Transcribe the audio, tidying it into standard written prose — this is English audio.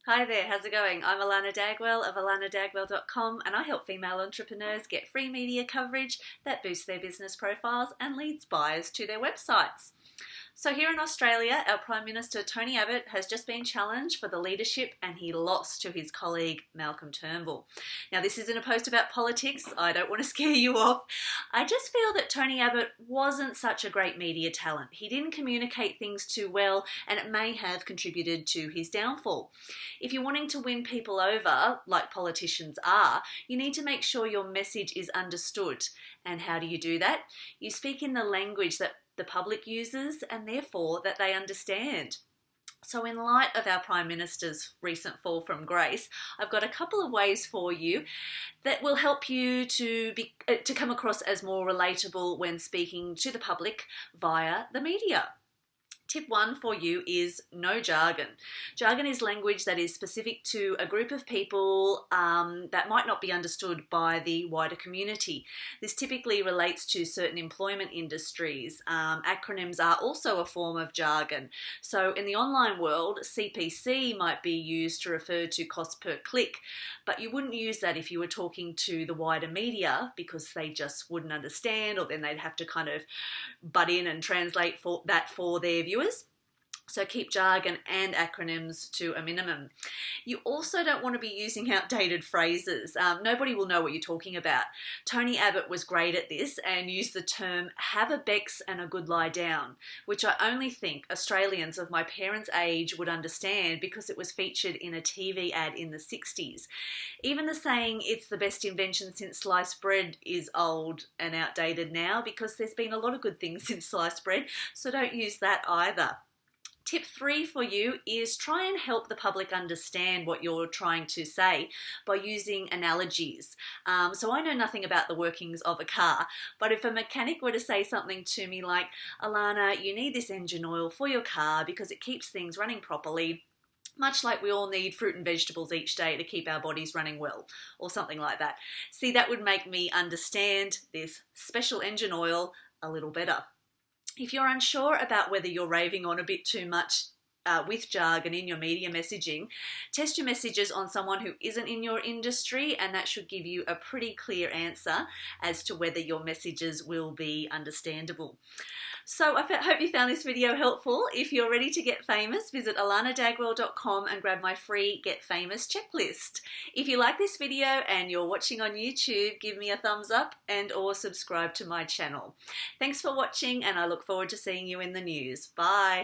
Hi there, how's it going? I'm Alana Dagwell of alanadagwell.com and I help female entrepreneurs get free media coverage that boosts their business profiles and leads buyers to their websites. So here in Australia, our Prime Minister Tony Abbott has just been challenged for the leadership and he lost to his colleague Malcolm Turnbull. Now this isn't a post about politics, I don't want to scare you off. I just feel that Tony Abbott wasn't such a great media talent. He didn't communicate things too well and it may have contributed to his downfall. If you're wanting to win people over, like politicians are, you need to make sure your message is understood. And how do you do that? You speak in the language that the public uses and therefore that they understand. So in light of our Prime Minister's recent fall from grace, I've got a couple of ways for you that will help you to come across as more relatable when speaking to the public via the media. Tip 1 for you is no jargon. Jargon is language that is specific to a group of people that might not be understood by the wider community. This typically relates to certain employment industries. Acronyms are also a form of jargon. So in the online world, CPC might be used to refer to cost per click, but you wouldn't use that if you were talking to the wider media because they just wouldn't understand, or then they'd have to kind of butt in and translate for their viewers. So keep jargon and acronyms to a minimum. You also don't want to be using outdated phrases. Nobody will know what you're talking about. Tony Abbott was great at this and used the term have a Bex and a good lie down, which I only think Australians of my parents' age would understand because it was featured in a TV ad in the 60s. Even the saying it's the best invention since sliced bread is old and outdated now because there's been a lot of good things since sliced bread, so don't use that either. Tip 3 for you is try and help the public understand what you're trying to say by using analogies. So I know nothing about the workings of a car, but if a mechanic were to say something to me like, Alana, you need this engine oil for your car because it keeps things running properly, much like we all need fruit and vegetables each day to keep our bodies running well, or something like that. See, that would make me understand this special engine oil a little better. If you're unsure about whether you're raving on a bit too much with jargon in your media messaging, test your messages on someone who isn't in your industry and that should give you a pretty clear answer as to whether your messages will be understandable. So I hope you found this video helpful. If you're ready to get famous, visit alanadagwell.com and grab my free Get Famous checklist. If you like this video and you're watching on YouTube, give me a thumbs up and or subscribe to my channel. Thanks for watching and I look forward to seeing you in the news. Bye.